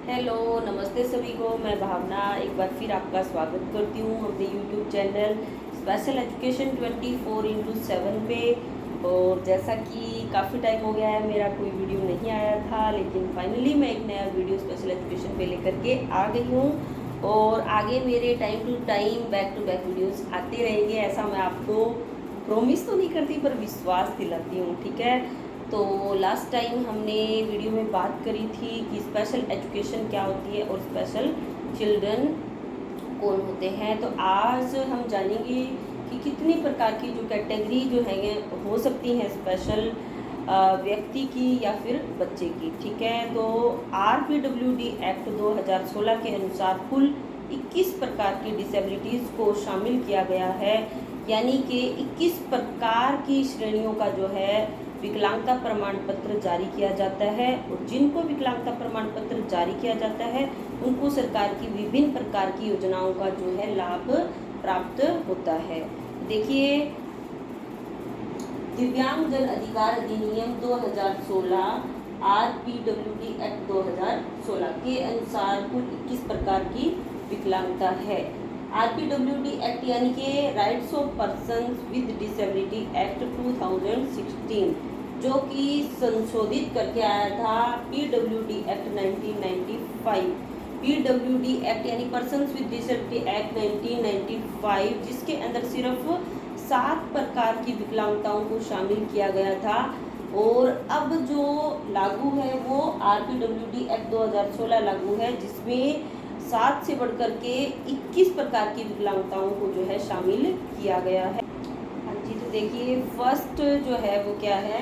Hello, नमस्ते सभी को। मैं भावना एक बार फिर आपका स्वागत करती हूँ अपने YouTube channel special education 24x7 पे। और जैसा कि काफ़ी टाइम हो गया है मेरा कोई वीडियो नहीं आया था, लेकिन फाइनली मैं एक नया वीडियो स्पेशल एजुकेशन पे लेकर के आ गई हूँ। और आगे मेरे time to time back to back videos आते रहेंगे, ऐसा मैं आपको प्रॉमिस तो नहीं करती पर विश्वास दिलाती हूँ, ठीक है। तो लास्ट टाइम हमने वीडियो में बात करी थी कि स्पेशल एजुकेशन क्या होती है और स्पेशल चिल्ड्रन कौन होते हैं। तो आज हम जानेंगे कि कितनी प्रकार की जो कैटेगरी जो है हो सकती हैं स्पेशल व्यक्ति की या फिर बच्चे की, ठीक है। तो RPWD एक्ट 2016 के अनुसार कुल 21 प्रकार की डिसेबिलिटीज़ को शामिल किया गया है, यानी कि 21 प्रकार की श्रेणियों का जो है विकलांगता प्रमाण पत्र जारी किया जाता है। और जिनको विकलांगता प्रमाण पत्र जारी किया जाता है उनको सरकार की विभिन्न प्रकार की योजनाओं का जो है लाभ प्राप्त होता है। देखिए, दिव्यांग जन अधिकार अधिनियम 2016 RPWD एक्ट 2016 के अनुसार कुल 21 प्रकार की विकलांगता है। RPWD एक्ट यानी कि rights of persons with disability act 2016, जो कि संशोधित करके आया था PWD एक्ट 1995। PWD एक्ट यानी पर्सन्स विद डिसेबिलिटी एक्ट 1995, जिसके अंदर सिर्फ 7 प्रकार की विकलांगताओं को शामिल किया गया था। और अब जो लागू है वो RPWD एक्ट 2016 लागू है, जिसमें 7 से बढ़कर के 21 प्रकार की विकलांगताओं को जो है शामिल किया गया है। हाँ जी, तो देखिए फर्स्ट जो है वो क्या है,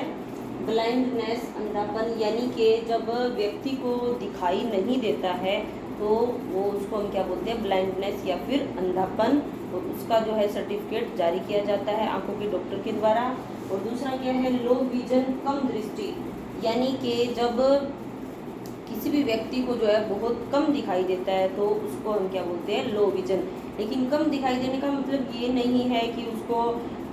ब्लाइंडनेस, अंधापन, यानी कि जब व्यक्ति को दिखाई नहीं देता है तो वो उसको हम क्या बोलते हैं, ब्लाइंडनेस या फिर अंधापन। और उसका जो है सर्टिफिकेट जारी किया जाता है आंखों के डॉक्टर के द्वारा। और दूसरा क्या है, लो विजन, कम दृष्टि, यानी कि जब किसी भी व्यक्ति को जो है बहुत कम दिखाई देता है तो उसको हम क्या बोलते हैं, लो विजन। लेकिन कम दिखाई देने का मतलब ये नहीं है कि उसको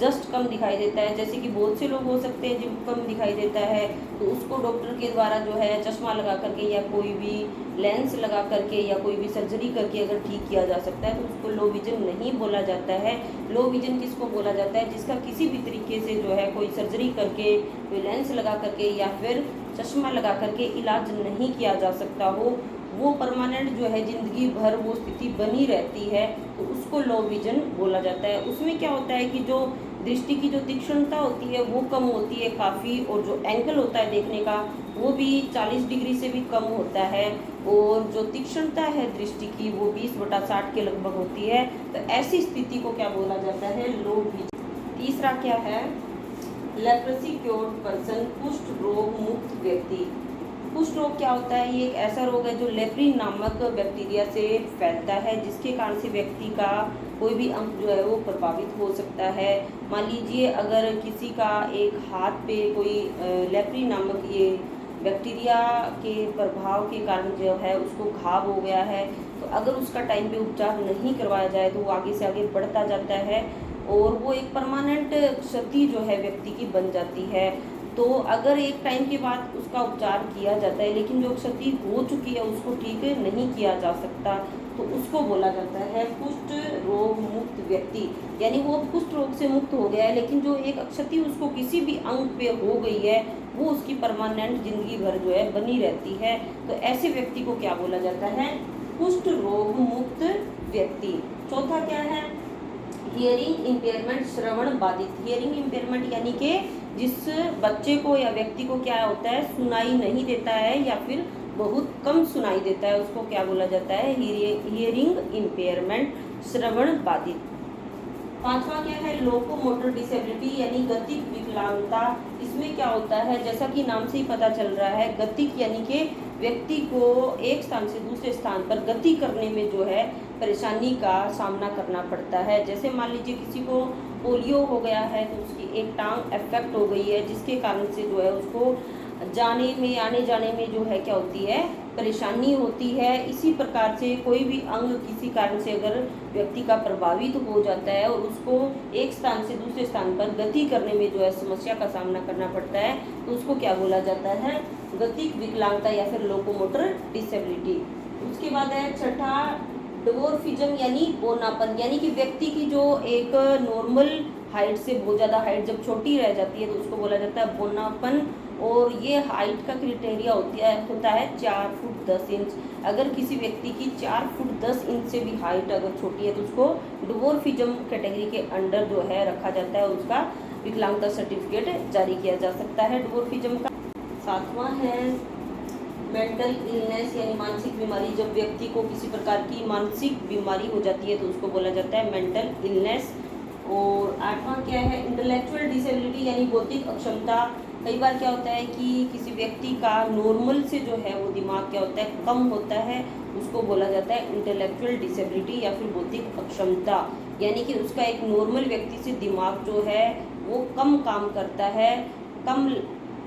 जस्ट कम दिखाई देता है, जैसे कि बहुत से लोग हो सकते हैं जिनको कम दिखाई देता है तो उसको डॉक्टर के द्वारा जो है चश्मा लगा करके या कोई भी लेंस लगा करके या कोई भी सर्जरी करके अगर ठीक किया जा सकता है तो उसको लो विजन नहीं बोला जाता है। लो विजन किसको बोला जाता है, जिसका किसी भी तरीके से जो है कोई सर्जरी करके, कोई लेंस लगा करके या फिर चश्मा लगा करके इलाज नहीं किया जा सकता हो, वो परमानेंट जो है ज़िंदगी भर वो स्थिति बनी रहती है, तो उसको लो विजन बोला जाता है। उसमें क्या होता है कि जो दृष्टि की जो तीक्ष्णता होती है वो कम होती है काफ़ी, और जो एंगल होता है देखने का वो भी 40 डिग्री से भी कम होता है, और जो तीक्ष्णता है दृष्टि की वो 20/60 के लगभग होती है। तो ऐसी स्थिति को क्या बोला जाता है, लो विजन। तीसरा क्या है, लेप्रेसी क्योर्ड पर्सन, कुष्ठ रोग मुक्त व्यक्ति। कुष्ठ रोग क्या होता है, ये एक ऐसा रोग है जो लेप्रिन नामक बैक्टीरिया से फैलता है, जिसके कारण से व्यक्ति का कोई भी अंग जो है वो प्रभावित हो सकता है। मान लीजिए अगर किसी का एक हाथ पे कोई लेप्रिन नामक ये बैक्टीरिया के प्रभाव के कारण जो है उसको घाव हो गया है, तो अगर उसका टाइम पे उपचार नहीं करवाया जाए तो वो आगे से आगे बढ़ता जाता है और वो एक परमानेंट क्षति जो है व्यक्ति की बन जाती है। तो अगर एक टाइम के बाद उसका उपचार किया जाता है लेकिन जो क्षति हो चुकी है उसको ठीक नहीं किया जा सकता, तो उसको बोला जाता है कुष्ठ रोग मुक्त व्यक्ति। यानी वो कुष्ठ रोग से मुक्त हो गया है लेकिन जो एक क्षति उसको किसी भी अंग पे हो गई है वो उसकी परमानेंट जिंदगी भर जो है बनी रहती है, तो ऐसे व्यक्ति को क्या बोला जाता है, कुष्ठ रोग मुक्त व्यक्ति। चौथा क्या है, हियरिंग इम्पेयरमेंट, श्रवण बाधित। हियरिंग इम्पेयरमेंट यानी कि जिस बच्चे को या व्यक्ति को क्या होता है, सुनाई नहीं देता है या फिर बहुत कम सुनाई देता है, उसको क्या बोला जाता है, हियरिंग इम्पेयरमेंट, श्रवण बाधित। पांचवा क्या है, लोकोमोटर डिसेबिलिटी यानी गतिक विकलांगता। इसमें क्या होता है, जैसा कि नाम से ही पता चल रहा है, गतिक यानी कि व्यक्ति को एक स्थान से दूसरे स्थान पर गति करने में जो है परेशानी का सामना करना पड़ता है। जैसे मान लीजिए किसी को पोलियो हो गया है तो उसकी एक टांग अफेक्ट हो गई है, जिसके कारण से जो है उसको जाने में आने जाने में जो है क्या होती है, परेशानी होती है। इसी प्रकार से कोई भी अंग किसी कारण से अगर व्यक्ति का प्रभावित हो जाता है और उसको एक स्थान से दूसरे स्थान पर गति करने में जो है समस्या का सामना करना पड़ता है, तो उसको क्या बोला जाता है, गतिक विकलांगता या फिर लोकोमोटर डिसेबिलिटी। उसके बाद है छठा डवर्फिज्म यानी बौनापन, यानी कि व्यक्ति की जो एक नॉर्मल हाइट से बहुत ज़्यादा हाइट जब छोटी रह जाती है तो उसको बोला जाता है बौनापन। और ये हाइट का क्राइटेरिया होता है 4 फुट 10 इंच। अगर किसी व्यक्ति की 4 फुट 10 इंच से भी हाइट अगर छोटी है तो उसको डवर्फिज्म कैटेगरी के अंडर जो है रखा जाता है, उसका विकलांगता सर्टिफिकेट जारी किया जा सकता है डवर्फिज्म का। सातवां है मेंटल इलनेस यानी मानसिक बीमारी, जब व्यक्ति को किसी प्रकार की मानसिक बीमारी हो जाती है तो उसको बोला जाता है मेंटल इलनेस। और आठवां क्या है इंटेलेक्चुअल डिसेबिलिटी यानी बौद्धिक अक्षमता। कई बार क्या होता है कि किसी व्यक्ति का नॉर्मल से जो है वो दिमाग क्या होता है कम होता है, उसको बोला जाता है इंटेलेक्चुअल डिसेबिलिटी या फिर बौद्धिक अक्षमता, यानी कि उसका एक नॉर्मल व्यक्ति से दिमाग जो है वो कम काम करता है, कम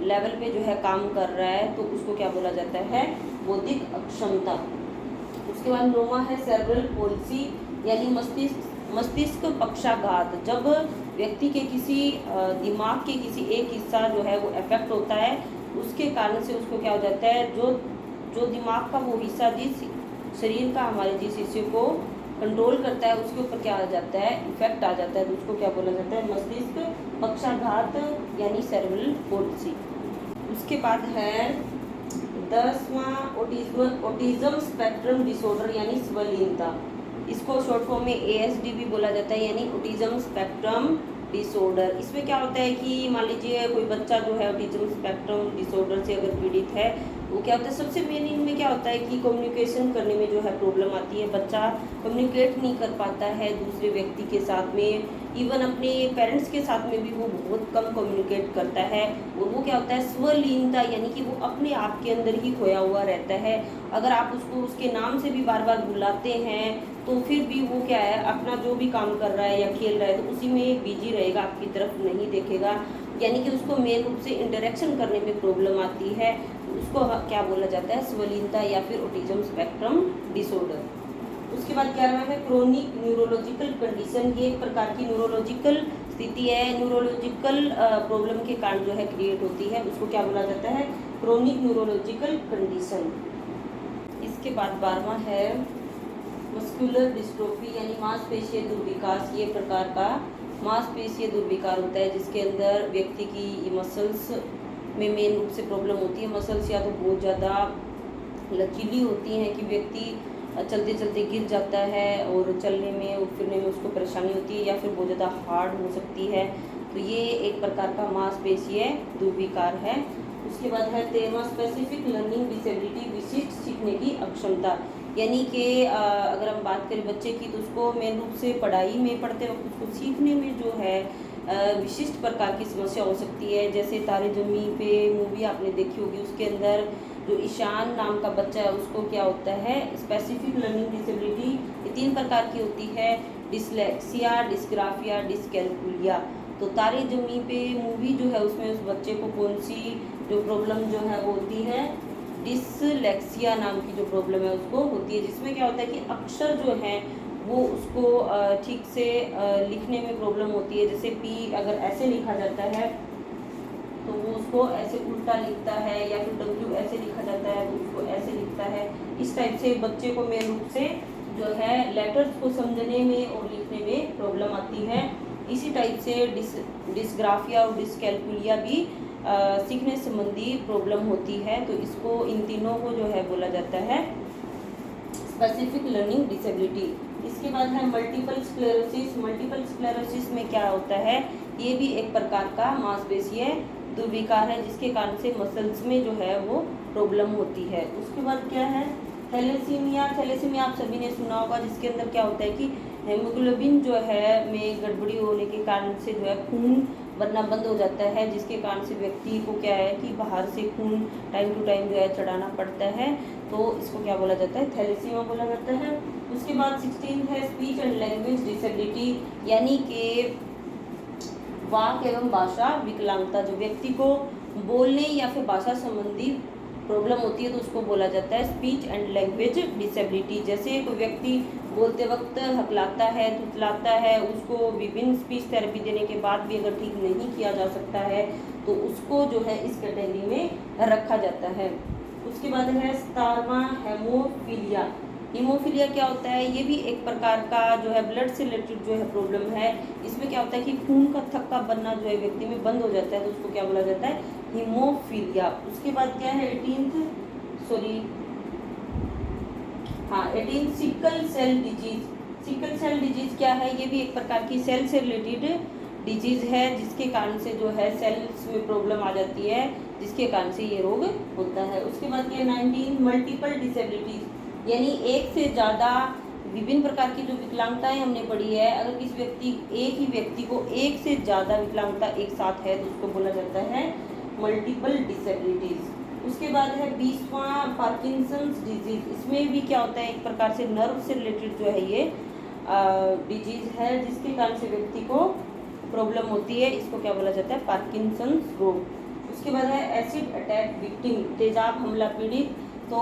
लेवल पे जो है काम कर रहा है, तो उसको क्या बोला जाता है बौद्धिक अक्षमता। उसके बाद 9वां है सेरेब्रल पॉल्सी यानी मस्तिष्क पक्षाघात, जब व्यक्ति के किसी दिमाग के किसी एक हिस्सा जो है वो अफेक्ट होता है, उसके कारण से उसको क्या हो जाता है जो दिमाग का वो हिस्सा जिस शरीर का हमारे जिस हिस्से को कंट्रोल करता है उसके ऊपर क्या आ जाता है इफेक्ट आ जाता है, तो उसको क्या बोला जाता है मस्तिष्क पक्षाघात यानी सेरेब्रल पॉल्सी। उसके बाद है 10वां ऑटिज्म स्पेक्ट्रम डिसऑर्डर यानी स्वलीनता, इसको शॉर्ट फॉर्म में ASD भी बोला जाता है यानी ऑटिज्म स्पेक्ट्रम डिसऑर्डर। इसमें क्या होता है कि मान लीजिए कोई बच्चा जो है ऑटिज्म स्पेक्ट्रम डिसऑर्डर से अगर पीड़ित है, वो क्या होता है सबसे मेन इनमें क्या होता है कि कम्युनिकेशन करने में जो है प्रॉब्लम आती है, बच्चा कम्युनिकेट नहीं कर पाता है दूसरे व्यक्ति के साथ में, इवन अपने पेरेंट्स के साथ में भी वो बहुत कम कम्युनिकेट करता है। और वो क्या होता है स्वलीनता यानी कि वो अपने आप के अंदर ही खोया हुआ रहता है, अगर आप उसको उसके नाम से भी बार बार बुलाते हैं तो फिर भी वो क्या है अपना जो भी काम कर रहा है या खेल रहा है तो उसी में बिजी रहेगा, आपकी तरफ नहीं देखेगा, यानी कि उसको मेन रूप से इंटरेक्शन करने में प्रॉब्लम आती है, उसको क्या बोला जाता है स्वलीनता या फिर ऑटिज्म स्पेक्ट्रम डिसऑर्डर। उसके बाद 11वां है क्रोनिक न्यूरोलॉजिकल कंडीशन, ये एक प्रकार की न्यूरोलॉजिकल स्थिति है, न्यूरोलॉजिकल प्रॉब्लम के कारण जो है क्रिएट होती है, उसको क्या बोला जाता है क्रोनिक न्यूरोलॉजिकल कंडीशन। इसके बाद 12वां है मस्कुलर डिस्ट्रोफी यानी मांसपेशीय दुर्विकास, ये प्रकार का मांसपेशीय दुर्विकार होता है जिसके अंदर व्यक्ति की मसल्स में मेन रूप से प्रॉब्लम होती है, मसल्स या तो बहुत ज़्यादा लचीली होती हैं कि व्यक्ति चलते चलते गिर जाता है और चलने में और फिरने में उसको परेशानी होती है, या फिर बहुत ज़्यादा हार्ड हो सकती है, तो ये एक प्रकार का मांसपेशीय दुर्विकार है। उसके बाद है 13वां स्पेसिफिक लर्निंग डिसेबिलिटी, विशिष्ट सीखने की अक्षमता, यानी कि अगर हम बात करें बच्चे की तो उसको मेन रूप से पढ़ाई में पढ़ते वक्त उसको सीखने में जो है विशिष्ट प्रकार की समस्या हो सकती है। जैसे तारे ज़मीं पे मूवी आपने देखी होगी, उसके अंदर जो ईशान नाम का बच्चा है उसको क्या होता है स्पेसिफिक लर्निंग डिसेबिलिटी, ये 3 प्रकार की होती है, डिसलेक्सिया, डिस्ग्राफिया, डिसकैल्कुलिया। तो तारे ज़मीं पे मूवी जो है उसमें उस बच्चे को कौन सी जो प्रॉब्लम जो है वो होती है डिसलेक्सिया नाम की जो प्रॉब्लम है उसको होती है, जिसमें क्या होता है कि अक्षर जो हैं वो उसको ठीक से लिखने में प्रॉब्लम होती है। जैसे पी अगर ऐसे लिखा जाता है तो वो उसको ऐसे उल्टा लिखता है, या फिर डब्ल्यू ऐसे लिखा जाता है तो उसको ऐसे लिखता है। इस टाइप से बच्चे को मेन रूप से जो है लेटर्स को समझने में और लिखने में प्रॉब्लम आती है। इसी टाइप से डिस्ग्राफिया और डिसकैल्कुलिया भी सीखने संबंधी प्रॉब्लम होती है, तो इसको इन तीनों को जो है बोला जाता है स्पेसिफिक लर्निंग डिसेबिलिटी। इसके बाद है मल्टीपल स्क्लेरोसिस। मल्टीपल स्क्लेरोसिस में क्या होता है, ये भी एक प्रकार का मांसपेशीय दुर्विकार है जिसके कारण से मसल्स में जो है वो प्रॉब्लम होती है। उसके बाद क्या है थैलेसीमिया। थैलेसीमिया आप सभी ने सुना होगा, जिसके अंदर क्या होता है कि हेमोग्लोबिन जो है में गड़बड़ी होने के कारण से जो है खून बनना बंद हो जाता है, जिसके कारण से व्यक्ति को क्या है कि बाहर से खून टाइम टू टाइम जो है चढ़ाना पड़ता है, तो इसको क्या बोला जाता है थैलेसीमिया बोला जाता है। उसके बाद 16 है स्पीच एंड लैंग्वेज डिसेबिलिटी, यानी कि वाक एवं भाषा विकलांगता, जो व्यक्ति को बोलने या फिर भाषा संबंधी प्रॉब्लम होती है तो उसको बोला जाता है स्पीच एंड लैंग्वेज डिसेबिलिटी। जैसे कोई व्यक्ति बोलते वक्त हकलाता है, तुतलाता है, उसको विभिन्न स्पीच थेरेपी देने के बाद भी अगर ठीक नहीं किया जा सकता है तो उसको जो है इस कैटेगरी में रखा जाता है। उसके बाद है 17वां हेमोफीलिया। हीमोफीलिया क्या होता है? ये भी एक प्रकार का जो है ब्लड से रिलेटेड जो है प्रॉब्लम है। इसमें क्या होता है कि खून का थक्का बनना जो है व्यक्ति में बंद हो जाता है, तो उसको क्या बोला जाता है? हीमोफीलिया। उसके बाद क्या है 18 sickle cell disease. Sickle cell disease क्या है? ये भी एक प्रकार की सेल से रिलेटेड डिजीज है, जिसके कारण से जो है सेल्स में प्रॉब्लम आ जाती है, जिसके कारण से ये रोग होता है। उसके बाद क्या 19 मल्टीपल डिसेबिलिटीज, यानी एक से ज़्यादा विभिन्न प्रकार की जो विकलांगताएं हमने पढ़ी है। अगर किसी एक ही व्यक्ति को एक से ज़्यादा विकलांगता एक साथ है तो उसको बोला जाता है मल्टीपल डिसेबिलिटीज। उसके बाद है 20वां पार्किंसंस डिजीज। इसमें भी क्या होता है? एक प्रकार से नर्व से रिलेटेड जो है ये डिजीज है, जिसके कारण से व्यक्ति को प्रॉब्लम होती है। इसको क्या बोला जाता है? पार्किंसंस रोग। उसके बाद है एसिड अटैक विक्टिम, तेजाब हमला पीड़ित। तो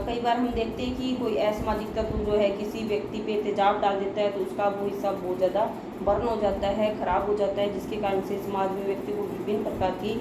कई बार हम देखते हैं कि कोई असामाजिक तत्व जो है किसी व्यक्ति पे तेजाब डाल देता है, तो उसका वो हिस्सा बहुत ज़्यादा बर्न हो जाता है, खराब हो जाता है, जिसके कारण से समाज में व्यक्ति को विभिन्न प्रकार की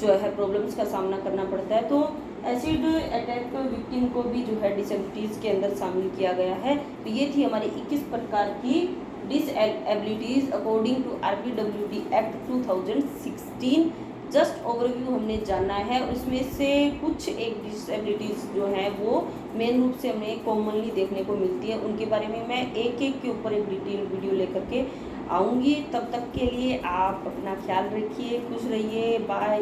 जो है प्रॉब्लम्स का सामना करना पड़ता है। तो एसिड अटैक विक्टिम को भी जो है डिसेबिलिटीज़ के अंदर शामिल किया गया है। तो ये थी हमारी 21 प्रकार की disabilities according to RPWD act 2016। Just overview हमने जाना है, और इसमें से कुछ एक डिसेबिलिटीज़ जो हैं वो मेन रूप से हमें कॉमनली देखने को मिलती है। उनके बारे में मैं एक एक के ऊपर एक डिटेल वीडियो लेकर के आऊँगी। तब तक के लिए आप अपना ख्याल रखिए, खुश रहिए, बाय।